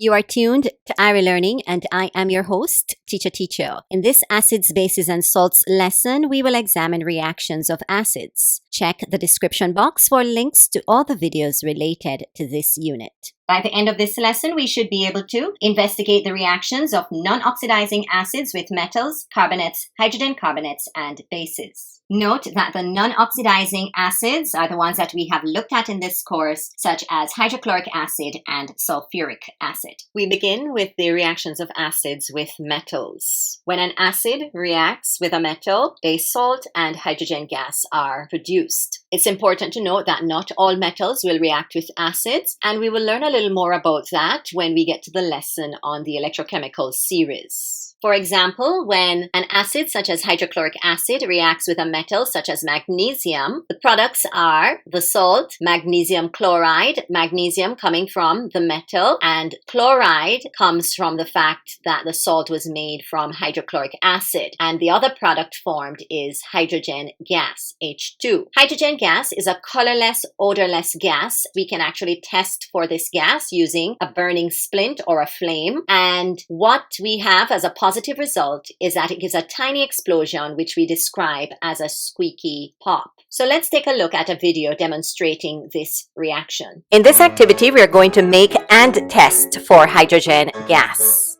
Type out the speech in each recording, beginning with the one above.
You are tuned to Iri-e-learning, and I am your host, Teacher Teacher. In this acids, bases, and salts lesson, we will examine reactions of acids. Check the description box for links to all the videos related to this unit. By the end of this lesson, we should be able to investigate the reactions of non-oxidizing acids with metals, carbonates, hydrogen carbonates, and bases. Note that the non-oxidizing acids are the ones that we have looked at in this course, such as hydrochloric acid and sulfuric acid. We begin with the reactions of acids with metals. When an acid reacts with a metal, a salt and hydrogen gas are produced. It's important to note that not all metals will react with acids, and we will learn a little more about that when we get to the lesson on the electrochemical series. For example, when an acid such as hydrochloric acid reacts with a metal such as magnesium, the products are the salt, magnesium chloride, magnesium coming from the metal, and chloride comes from the fact that the salt was made from hydrochloric acid. And the other product formed is hydrogen gas, H2. Hydrogen gas is a colorless, odorless gas. We can actually test for this gas using a burning splint or a flame. And what we have as a positive result is that it gives a tiny explosion, which we describe as a squeaky pop. So let's take a look at a video demonstrating this reaction. In this activity, we are going to make and test for hydrogen gas.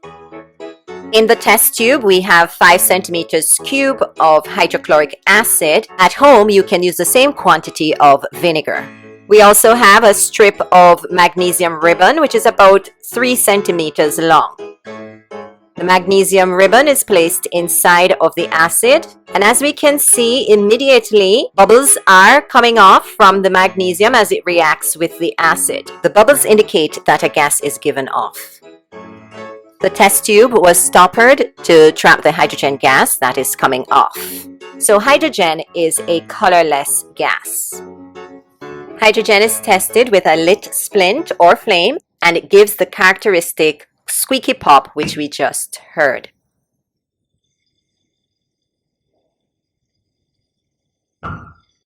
In the test tube, we have 5 centimeters cube of hydrochloric acid. At home, you can use the same quantity of vinegar. We also have a strip of magnesium ribbon, which is about 3 centimeters long. The magnesium ribbon is placed inside of the acid, and as we can see, immediately bubbles are coming off from the magnesium as it reacts with the acid. The bubbles indicate that a gas is given off. The test tube was stoppered to trap the hydrogen gas that is coming off. So hydrogen is a colorless gas. Hydrogen is tested with a lit splint or flame, and it gives the characteristic squeaky pop which we just heard.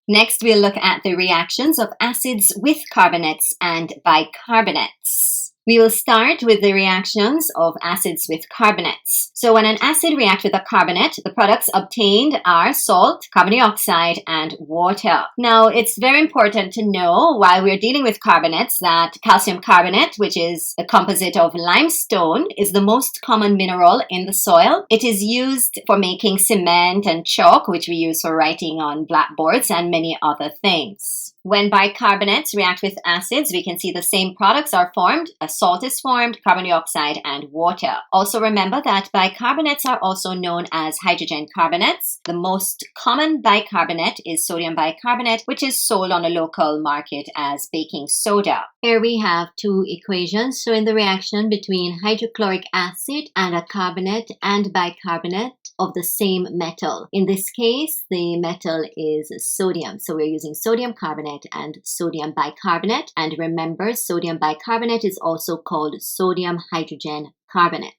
Next, we'll look at the reactions of acids with carbonates and bicarbonates. We will start with the reactions of acids with carbonates. So when an acid reacts with a carbonate, the products obtained are salt, carbon dioxide, and water. Now, it's very important to know while we're dealing with carbonates that calcium carbonate, which is a composite of limestone, is the most common mineral in the soil. It is used for making cement and chalk, which we use for writing on blackboards, and many other things. When bicarbonates react with acids, we can see the same products are formed. A salt is formed, carbon dioxide, and water. Also remember that bicarbonates are also known as hydrogen carbonates. The most common bicarbonate is sodium bicarbonate, which is sold on a local market as baking soda. Here we have 2 equations showing the reaction between hydrochloric acid and a carbonate and bicarbonate of the same metal. In this case, the metal is sodium. So we're using sodium carbonate and sodium bicarbonate. And remember, sodium bicarbonate is also called sodium hydrogen carbonate.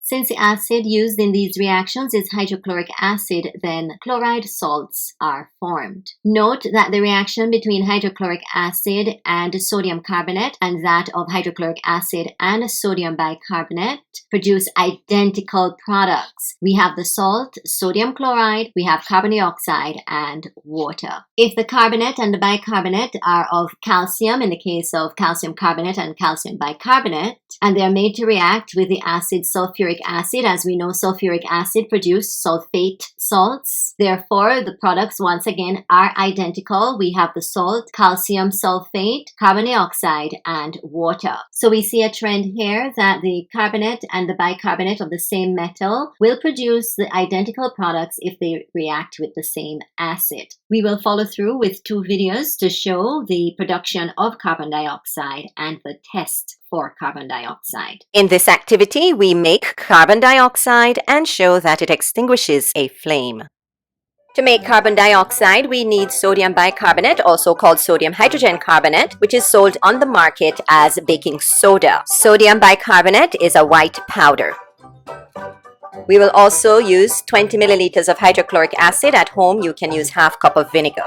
Since the acid used in these reactions is hydrochloric acid, then chloride salts are formed. Note that the reaction between hydrochloric acid and sodium carbonate and that of hydrochloric acid and sodium bicarbonate produce identical products. We have the salt, sodium chloride, we have carbon dioxide, and water. If the carbonate and the bicarbonate are of calcium, in the case of calcium carbonate and calcium bicarbonate, and they are made to react with the acid sulfuric acid, as we know sulfuric acid produces sulfate salts. Therefore, the products once again are identical. We have the salt, calcium sulfate, carbon dioxide, and water. So we see a trend here that the carbonate and the bicarbonate of the same metal will produce the identical products if they react with the same acid. We will follow through with 2 videos to show the production of carbon dioxide and the test for carbon dioxide. In this activity, we make carbon dioxide and show that it extinguishes a flame. To make carbon dioxide, we need sodium bicarbonate, also called sodium hydrogen carbonate, which is sold on the market as baking soda. Sodium bicarbonate is a white powder. We will also use 20 milliliters of hydrochloric acid. At home, you can use half cup of vinegar.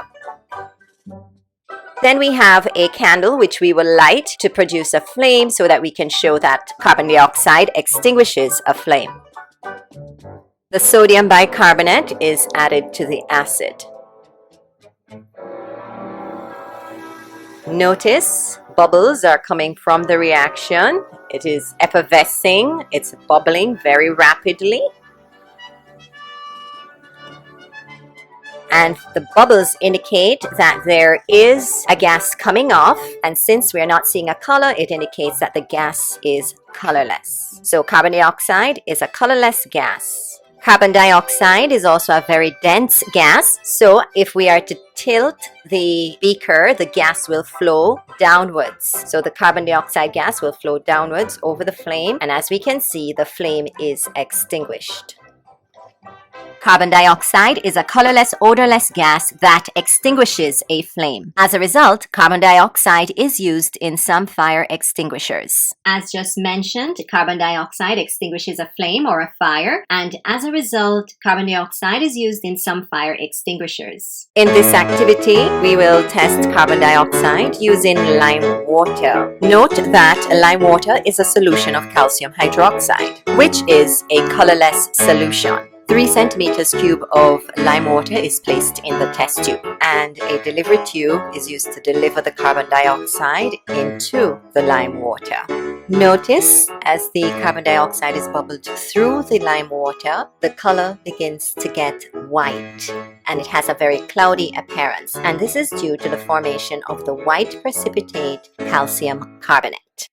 Then we have a candle which we will light to produce a flame so that we can show that carbon dioxide extinguishes a flame. The sodium bicarbonate is added to the acid. Notice bubbles are coming from the reaction. It is effervescing, it's bubbling very rapidly. And the bubbles indicate that there is a gas coming off, and since we are not seeing a color, it indicates that the gas is colorless. So carbon dioxide is a colorless gas. Carbon dioxide is also a very dense gas, so if we are to tilt the beaker, the gas will flow downwards. So the carbon dioxide gas will flow downwards over the flame, and as we can see, the flame is extinguished. Carbon dioxide is a colorless, odorless gas that extinguishes a flame. As a result, carbon dioxide is used in some fire extinguishers. As just mentioned, carbon dioxide extinguishes a flame or a fire, and as a result, carbon dioxide is used in some fire extinguishers. In this activity, we will test carbon dioxide using lime water. Note that lime water is a solution of calcium hydroxide, which is a colorless solution. 3 centimeters cube of lime water is placed in the test tube, and a delivery tube is used to deliver the carbon dioxide into the lime water. Notice as the carbon dioxide is bubbled through the lime water, the color begins to get white and it has a very cloudy appearance, and this is due to the formation of the white precipitate calcium carbonate.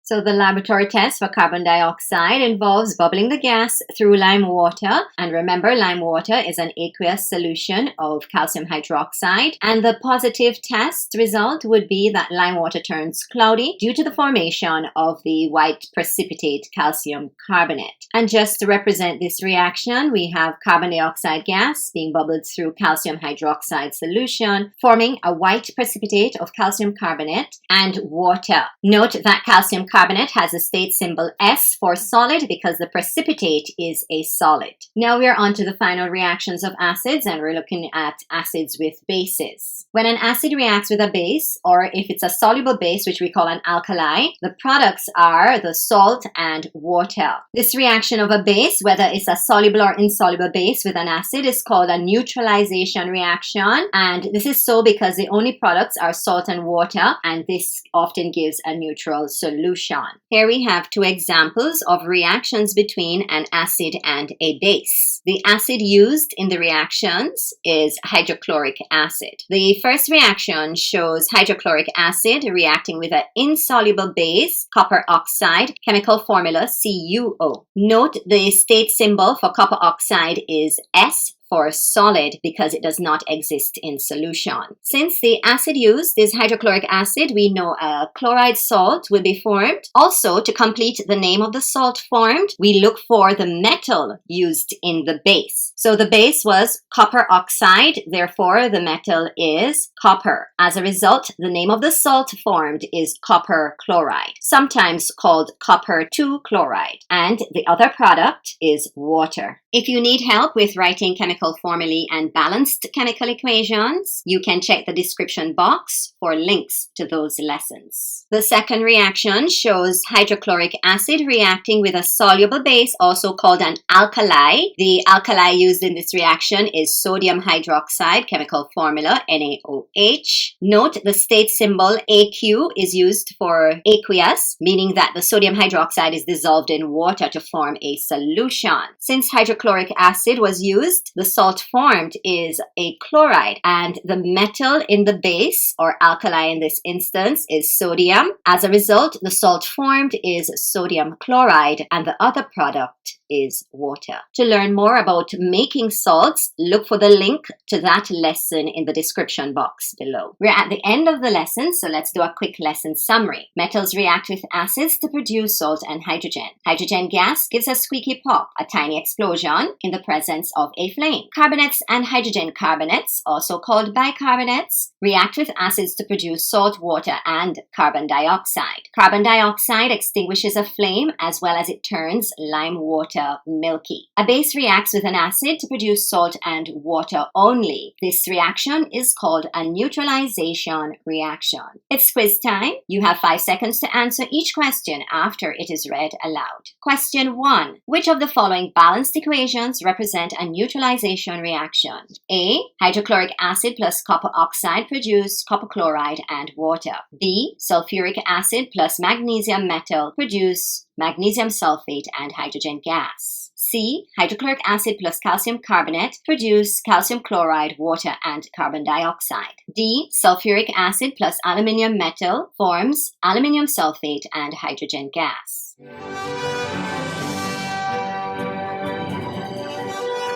So the laboratory test for carbon dioxide involves bubbling the gas through lime water. And remember, lime water is an aqueous solution of calcium hydroxide. And the positive test result would be that lime water turns cloudy due to the formation of the white precipitate calcium carbonate. And just to represent this reaction, we have carbon dioxide gas being bubbled through calcium hydroxide solution, forming a white precipitate of calcium carbonate and water. Note that calcium carbonate has a state symbol S for solid because the precipitate is a solid. Now we're on to the final reactions of acids, and we're looking at acids with bases. When an acid reacts with a base, or if it's a soluble base, which we call an alkali, the products are the salt and water. This reaction of a base, whether it's a soluble or insoluble base with an acid, is called a neutralization reaction, and this is so because the only products are salt and water, and this often gives a neutral solution. Here we have 2 examples of reactions between an acid and a base. The acid used in the reactions is hydrochloric acid. The first reaction shows hydrochloric acid reacting with an insoluble base, copper oxide, chemical formula CuO. Note the state symbol for copper oxide is S for solid because it does not exist in solution. Since the acid used is hydrochloric acid, we know a chloride salt will be formed. Also, to complete the name of the salt formed, we look for the metal used in the base. So the base was copper oxide, therefore the metal is copper. As a result, the name of the salt formed is copper chloride, sometimes called copper 2 chloride, and the other product is water. If you need help with writing chemical formulae and balanced chemical equations, you can check the description box for links to those lessons. The second reaction shows hydrochloric acid reacting with a soluble base, also called an alkali. The alkali used in this reaction is sodium hydroxide, chemical formula NaOH. Note the state symbol Aq is used for aqueous, meaning that the sodium hydroxide is dissolved in water to form a solution. Since hydrochloric acid was used, the salt formed is a chloride, and the metal in the base, or alkali in this instance, is sodium. As a result, the salt formed is sodium chloride, and the other product is water. To learn more about making salts, look for the link to that lesson in the description box below. We're at the end of the lesson, so let's do a quick lesson summary. Metals react with acids to produce salt and hydrogen. Hydrogen gas gives a squeaky pop, a tiny explosion, reaction in the presence of a flame. Carbonates and hydrogen carbonates, also called bicarbonates, react with acids to produce salt water and carbon dioxide. Carbon dioxide extinguishes a flame as well as it turns lime water milky. A base reacts with an acid to produce salt and water only. This reaction is called a neutralization reaction. It's quiz time. You have 5 seconds to answer each question after it is read aloud. Question 1. Which of the following balanced equations represent a neutralization reaction? A. Hydrochloric acid plus copper oxide produce copper chloride and water. B. Sulfuric acid plus magnesium metal produce magnesium sulfate and hydrogen gas. C. Hydrochloric acid plus calcium carbonate produce calcium chloride, water, and carbon dioxide. D. Sulfuric acid plus aluminium metal forms aluminium sulfate and hydrogen gas.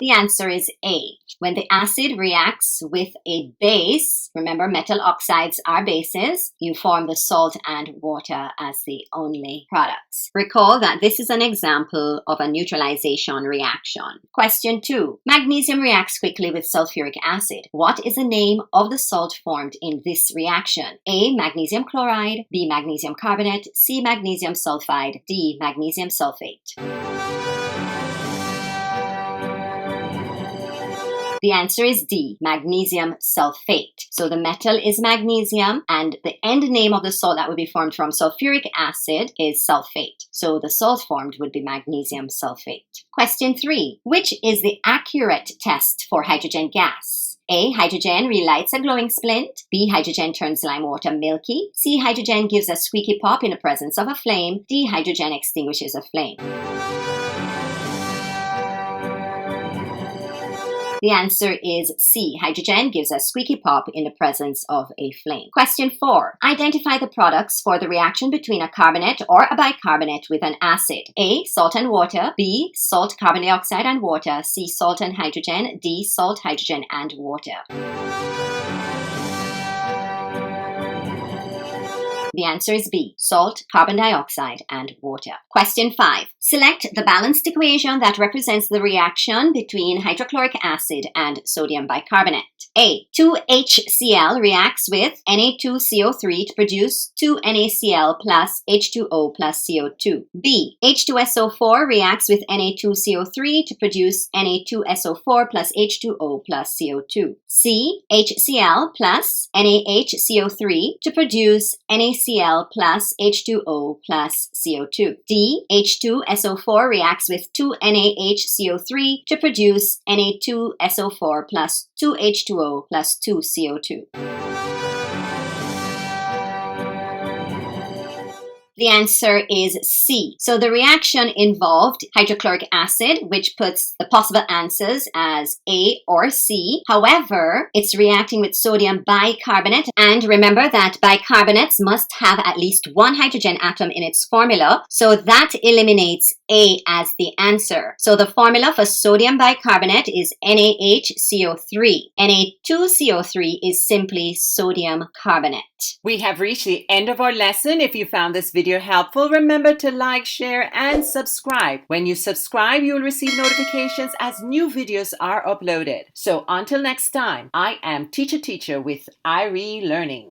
The answer is A. When the acid reacts with a base, remember metal oxides are bases, you form the salt and water as the only products. Recall that this is an example of a neutralization reaction. Question 2. Magnesium reacts quickly with sulfuric acid. What is the name of the salt formed in this reaction? A. Magnesium chloride. B. Magnesium carbonate. C. Magnesium sulfide. D. Magnesium sulfate. The answer is D, magnesium sulfate. So the metal is magnesium and the end name of the salt that would be formed from sulfuric acid is sulfate. So the salt formed would be magnesium sulfate. Question 3. Which is the accurate test for hydrogen gas? A. Hydrogen relights a glowing splint. B. Hydrogen turns lime water milky. C. Hydrogen gives a squeaky pop in the presence of a flame. D. Hydrogen extinguishes a flame. The answer is C. Hydrogen gives a squeaky pop in the presence of a flame. Question 4. Identify the products for the reaction between a carbonate or a bicarbonate with an acid. A. Salt and water. B. Salt, carbon dioxide, and water. C. Salt and hydrogen. D. Salt, hydrogen, and water. The answer is B, salt, carbon dioxide, and water. Question 5. Select the balanced equation that represents the reaction between hydrochloric acid and sodium bicarbonate. A. 2HCl reacts with Na2CO3 to produce 2NaCl plus H2O plus CO2. B. H2SO4 reacts with Na2CO3 to produce Na2SO4 plus H2O plus CO2. C. HCl plus NaHCO3 to produce NaCl plus H2O plus CO2. D. H2SO4 reacts with 2NaHCO3 to produce Na2SO4 plus 2H2O plus 2CO2. The answer is C. So the reaction involved hydrochloric acid, which puts the possible answers as A or C. However, it's reacting with sodium bicarbonate. And remember that bicarbonates must have at least one hydrogen atom in its formula. So that eliminates A as the answer. So the formula for sodium bicarbonate is NaHCO3. Na2CO3 is simply sodium carbonate. We have reached the end of our lesson. If you found this video helpful, remember to like, share, and subscribe. When you subscribe, you will receive notifications as new videos are uploaded. So until next time, I am Teacher with Iri-e-learning.